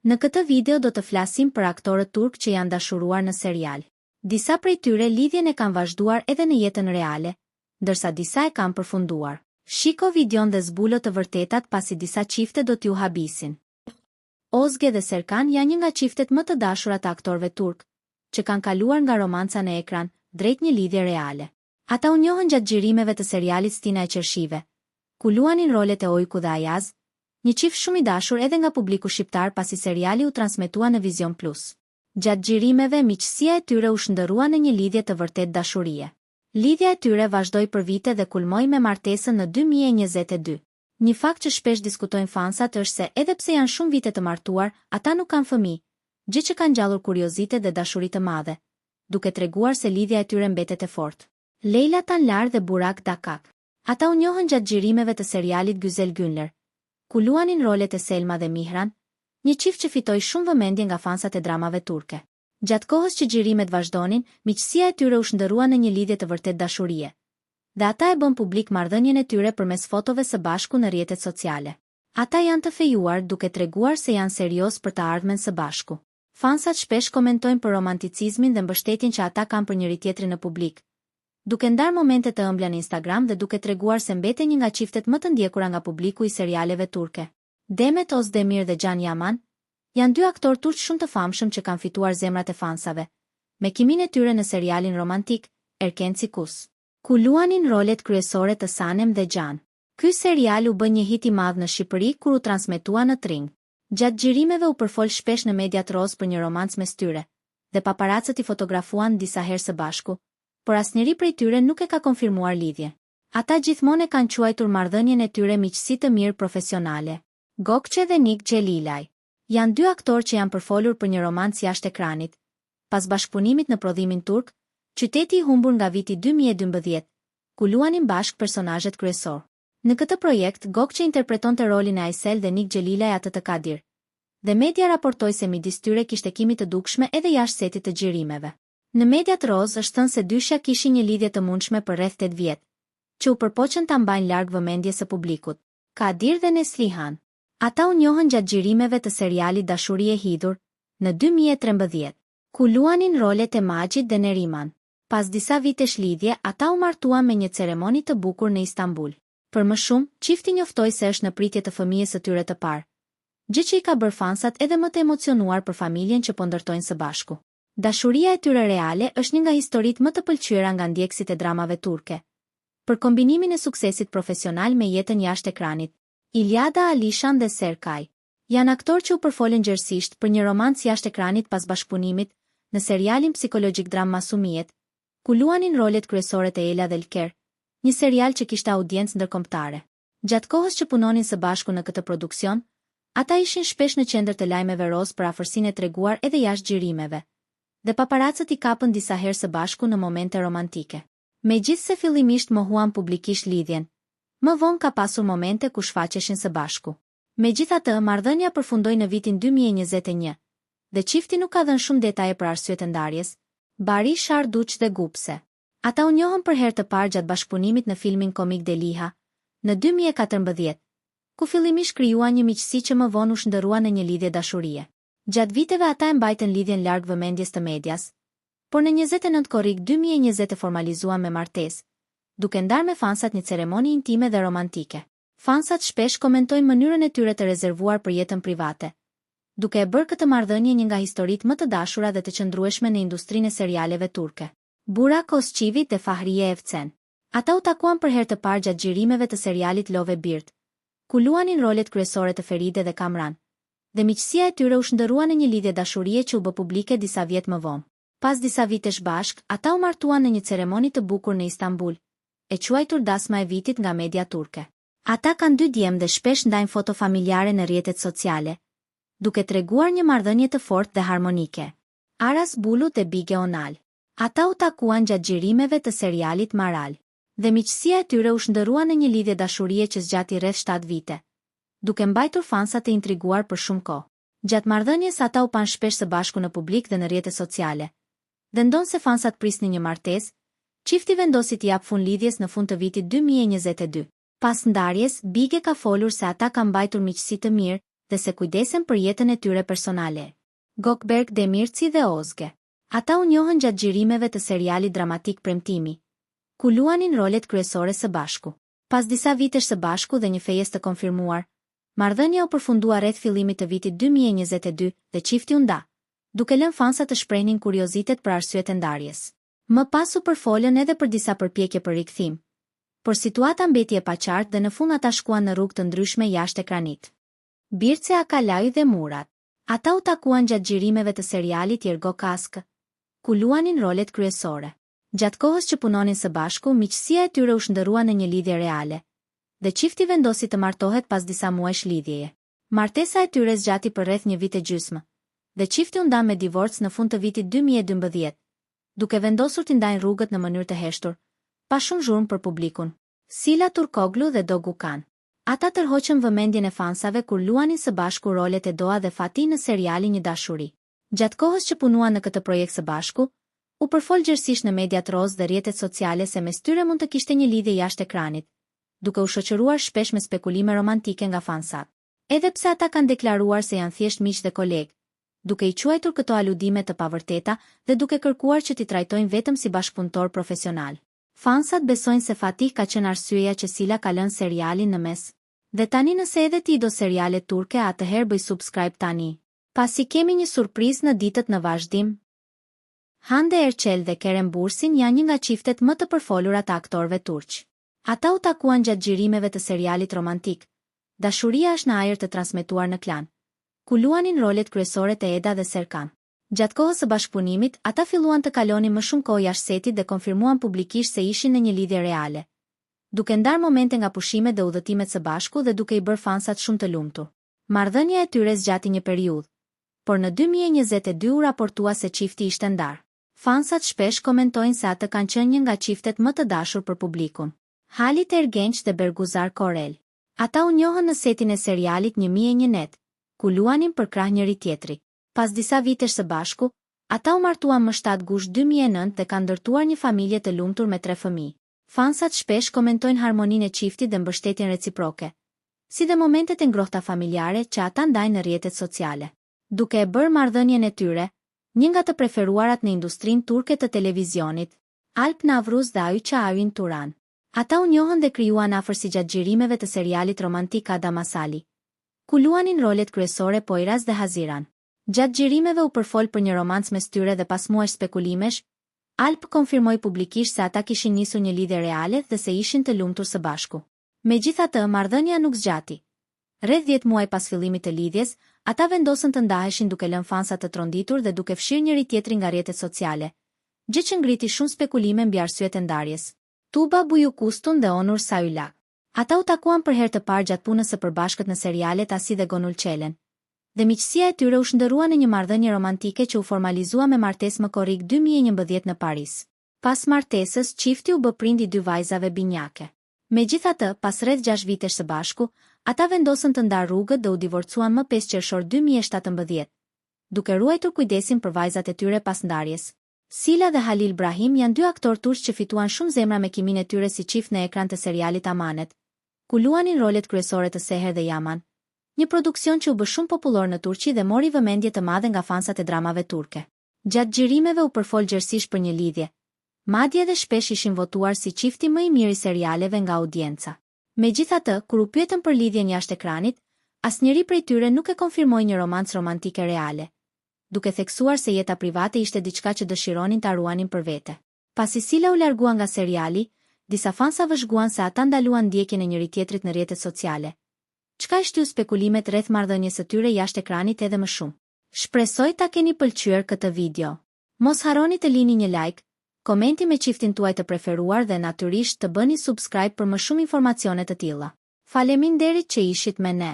Në këtë video do të flasim për aktorët turk që janë dashuruar në serial. Disa prej tyre lidhjen e kanë vazhduar edhe në jetën reale, ndërsa disa e kanë përfunduar. Shiko videon dhe zbulo të vërtetat pasi disa çifte do t'ju habisin. Ozge dhe Serkan janë një nga çiftet më të dashura të aktorëve turk, që kanë kaluar nga romanca në ekran drejt një lidhje reale. Ata u njohën gjatë xhirimeve të serialit Stina e Qershive, ku luanin rolet e Ojku dhe Ayaz, një çift shumë i dashur edhe nga publiku shqiptar pasi seriali u transmetua në Vision Plus. Gjatë xhirimeve miqësia e tyre u shndërrua në një lidhje të vërtet dashurie. Lidhja e tyre vazhdoi për vite dhe kulmoi me martesën në 2022. Një fakt që shpesh diskutojnë fansat është se edhe pse janë shumë vite të martuar, ata nuk kanë fëmijë, gjë që ka ngjallur kuriozitet dhe dashuri të madhe, duke treguar se lidhja e tyre mbetet e fortë. Leila Tanlar dhe Burak Dakak. Ata u njohën gjatë xhirimeve të serialit Güzel Günler, ku luanin rolet e Selma dhe Mihran, një çift që fitoi shumë vëmendje nga fansat e dramave turke. Gjatë kohës që xhirimet vazhdonin, miqësia e tyre u shndërrua në një lidhje të vërtet dashurie. Dhe ata e bën publik marrëdhënien e tyre përmes fotove së bashku në rrjetet sociale. Ata janë të fejuar duke treguar se janë serioz për të ardhmen së bashku. Fansat shpesh komentojnë për romanticizmin dhe mbështetjen që ata kanë për njëri-tjetrin në publik, duke ndarë momente të ëmbla në Instagram dhe duke treguar se mbeten një nga çiftet më të ndjekura nga publiku i serialeve turke. Demet Özdemir dhe Can Yaman janë dy aktorë turq shumë të famshëm që kanë fituar zemrat e fansave, me kimin e tyre në serialin romantik Erkenci Kus, ku luanin rolet kryesore të Sanem dhe Can. Ky serial u bë një hit i madh në Shqipëri kur u transmetua në Tring. Gjatë xhirimeve u përfol shpesh në mediat roz për një romancë mes tyre, dhe paparacët i fotografuan disa herë së bashku, por asnjëri prej tyre nuk e ka konfirmuar lidhje. Ata gjithmonë e kanë quajtur marrëdhënien e tyre miqësi të mirë profesionale. Gökçe dhe Nik Xhelilaj janë dy aktorë që janë përfolur për një romancë jashtë ekranit. Pas bashkëpunimit në prodhimin turk, Qyteti i humbur nga viti 2012, ku luanin bashkë personazhet kryesor. Në këtë projekt, Gökçe interpretonte rolin e Aysel dhe Nik Xhelilaj atë të Kadir. Dhe media raportoi se midis tyre kishte kimi të dukshme edhe jashtë setit të xhirimeve. Në mediat roz është thënë se dyshja kishin një lidhje të mundshme për rreth 8 vjet, që u përpoqën ta mbajnë larg vëmendjes së publikut. Kadir dhe Neslihan. Ata u njohën gjatë xhirimeve të serialit Dashuri e Hidhur në 2013, ku luanin rolet e Majid dhe Neriman. Pas disa vitesh lidhje, ata u martuan me një ceremoni të bukur në Istanbul. Për më shumë, çifti njoftoi se është në pritje të fëmijës së tyre të parë, gjë që i ka bërë fansat edhe më të emocionuar për familjen që po ndërtojnë së bashku. Dashuria e tyre reale është një nga historitë më të pëlqyera nga ndjekësit e dramave turke. Për kombinimin e suksesit profesional me jetën jashtë ekranit, Iljada Alishan dhe Serkaj janë aktorë që u përfolën gjerësisht për një romancë jashtë ekranit pas bashkëpunimit në serialin psikologjik dram Masumiet, ku luanin rolet kryesore të Ela dhe Lker, një serial që kishte audiencë ndërkombëtare. Gjatë kohës që punonin së bashku në këtë produksion, ata ishin shpesh në qendër të lajmeve roz për afërsinë e treguar edhe jashtë xhirimeve, dhe paparacët i kapën disa herë së bashku në momente romantike. Megjithse fillimisht mohuan publikisht lidhjen, më vonë ka pasur momente ku shfaqeshin së bashku. Megjithatë, marrëdhënia përfundoi në vitin 2021, dhe çifti nuk ka dhënë shumë detaje për arsyet e ndarjes. Bari Sharduç dhe Gupse. Ata u njohën për herë të parë gjatë bashkëpunimit në filmin komik Deliha në 2014, ku fillimisht krijuan një miqësi që më vonë u shndërrua në një lidhje dashurie. Gjatë viteve ata e mbajtën lidhjen larg vëmendjes të medias, por në 29 korrik 2020 e formalizuan me martesë, duke ndarë me fansat një ceremoni intime dhe romantike. Fansat shpesh komentojnë mënyrën e tyre të rezervuar për jetën private, duke e bërë këtë marrëdhënie një nga historitë më të dashura dhe të qëndrueshme në industrinë e serialeve turke. Burak Özçivit dhe Fahriye Evcen. Ata u takuan për herë të parë gjatë xhirimeve të serialit Love Bird, ku luanin rolet kryesore të Feride dhe Kamran, dhe miqësia e tyre u shndërrua në një lidhje dashurie që u bë publike disa vjet më vonë. Pas disa vitesh bashk, ata u martuan në një ceremoni të bukur në Istanbul, e quajtur dasma e vitit nga media turke. Ata kanë 2 djemë dhe shpesh ndajnë foto familjare në rrjetet sociale, duke treguar një marrëdhënie të fortë dhe harmonike. Aras Bulut dhe Bige Onal. Ata u takuan gjatë xhirimeve të serialit Maral, dhe miqësia e tyre u shndërrua në një lidhje dashurie që zgjati rreth 7 vite, duke mbajtur fansat e intriguar për shumë kohë. Gjatë marrëdhënies ata u pan shpesh së bashku në publik dhe në rrjetet sociale. Dhe ndonse fansat prisnin një martesë, çifti vendosi t'i japë fund lidhjes në fund të vitit 2022. Pas ndarjes, Bige ka folur se ata kanë mbajtur miqësi të mirë dhe se kujdesen për jetën e tyre personale. Gökberk Demirci dhe Ozge. Ata u njohën gjatë xhirimeve të serialit dramatik Premtimi, ku luanin rolet kryesore së bashku. Pas disa vitesh së bashku dhe një fejes të konfirmuar, marrëdhënia u përfundua rreth fillimit të vitit 2022 dhe çifti u nda, duke lënë fansat të shprehnin kuriozitet për arsyet e ndarjes. Më pas u përfolën edhe për disa përpjekje për rikthim, por situata mbeti e paqartë dhe në fund ata shkuan në rrugë të ndryshme jashtë ekranit. Birce Akalaj dhe Murat. Ata u takuan gjatë xhirimeve të serialit Jergo Kaskë, ku luanin rolet kryesore. Gjatë kohës që punonin së bashku, miqësia e tyre u shndërrua në një lidhje reale, dhe çifti vendosi të martohet pas disa muajsh lidhjeje. Martesa e tyre zgjati për rreth një vit e gjysmë, dhe çifti u nda me divorc në fund të vitit 2012, duke vendosur të ndajnë rrugët në mënyrë të heshtur, pa shumë zhurmë për publikun. Sila Turkoglu dhe Dogukan. Ata tërhoqën vëmendjen e fansave kur luanin së bashku rolet e Doa dhe Fatih në serialin Një dashuri. Gjatë kohës që punuan në këtë projekt së bashku, u përfol gjerësisht në mediat roz dhe rrjetet sociale se mes tyre mund të kishte një lidhje jashtë ekranit, duke u shoqëruar shpesh me spekulime romantike nga fansat. Edhe pse ata kanë deklaruar se janë thjesht miq dhe kolegë, duke i quajtur këto aludime të pavërteta dhe duke kërkuar që t'i trajtojnë vetëm si bashkëpunëtor profesional. Fansat besojnë se Fatih ka qenë arsyeja që Sila ka lënë serialin në mes. Dhe tani nëse edhe ti do seriale turke, atëherë bëj subscribe tani. Pasi kemi një surprizë në ditët në vazhdim. Hande Erçel dhe Kerem Bürsin janë një nga çiftet më të përfolura të aktorëve turq. Ata u takuan gjatë xhirimeve të serialit romantik. Dashuria është në ajër të transmetuar në Klan, ku luanin rolet kryesore të Eda dhe Serkan. Gjatë kohës së bashkëpunimit, ata filluan të kalonin më shumë kohë jashtë setit dhe konfirmuan publikisht se ishin në një lidhje reale, duke ndarë momente nga pushimet dhe udhëtimet së bashku dhe duke i bërë fansat shumë të lumtur. Marrëdhënia e tyre zgjati një periudhë, por në 2022 u raportua se çifti ishte ndarë. Fansat shpesh komentojnë se ata kanë qenë një nga çiftet më të dashur për publikun. Halit Ergenç dhe Berguzar Korel. Ata u njohën në setin e serialit 1001 net, ku luanin për krah njëri tjetrit. Pas disa vitesh së bashku, ata u martuan më 7 gusht 2009 dhe kanë ndërtuar një familje të lumtur me 3 fëmijë. Fansat shpesh komentojnë harmoninë e çiftit dhe mbështetjen reciproke, si dhe momentet e ngrohta familjare që ata ndajnë në rrjetet sociale. Duke e bërë marrëdhënien e tyre një nga të preferuarat në industrinë turke të televizionit, Alp Navruz dhe Ayça Ayün Turan. Ata u njohën dhe krijuan afërsi gjatë xhirimeve të serialit romantik Adam Asali, ku luanin rolet kryesore Poyraz dhe Haziran. Gjatë xhirimeve u përfol për një romancë mes tyre dhe pas muajsh spekulimesh, Alp konfirmoi publikisht se ata kishin nisur një lidhje reale dhe se ishin të lumtur së bashku. Megjithatë, marrëdhënia nuk zgjati. Rreth 10 muaj pas fillimit të lidhjes, ata vendosën të ndaheshin duke lënë fansat të tronditur dhe duke fshirë njëri tjetrin nga rrjetet sociale, gjë që ngriti shumë spekulime mbi arsyet e ndarjes. Tuba Buyukustun dhe Onur Sayulak. Ata u takuan për herë të parë gjatë punës së përbashkët në serialet Asi dhe Gonul Çelen, dhe miqësia e tyre u shndërrua në një marrëdhënie romantike që u formalizua me martesë më korrik 2011 në Paris. Pas martesës, çifti u bë prindi 2 vajzave binjake. Megjithatë, pas rreth 6 vitesh së bashku, ata vendosën të ndarë rrugët dhe u divorcuan më 5 qershor 2017, duke ruajtur kujdesin për vajzat e tyre pas ndarjes. Sila dhe Halil Brahim janë 2 aktorë turq që fituan shumë zemra me kimin e tyre si çift në ekran të serialit Amanet, ku luanin rolet kryesore të Seher dhe Yaman, një produksion që u bë shumë popullor në Turqi dhe mori vëmendje të madhe nga fansat e dramave turke. Gjatë xhirimeve u përfol gjerësisht për një lidhje, madje edhe shpesh ishin votuar si çifti më i mirë i serialeve nga audienca. Megjithatë, kur u pyetën për lidhjen jashtë ekranit, asnjëri prej tyre nuk e konfirmoi një romancë romantike reale, duke theksuar se jeta private ishte diçka që dëshironin ta ruanin për vete. Pasi Sila u largua nga seriali, disa fansa vëzhguan se ata ndaluan ndjekjen e njëri tjetrit në rrjetet sociale, çka e shtyu spekulimet rreth marrëdhënies së tyre jashtë ekranit edhe më shumë. Shpresoj ta keni pëlqyer këtë video. Mos harroni të lini një like, komenti me çiftin tuaj të preferuar dhe natyrisht të bëni subscribe për më shumë informacione të tilla. Faleminderit që ishit me ne.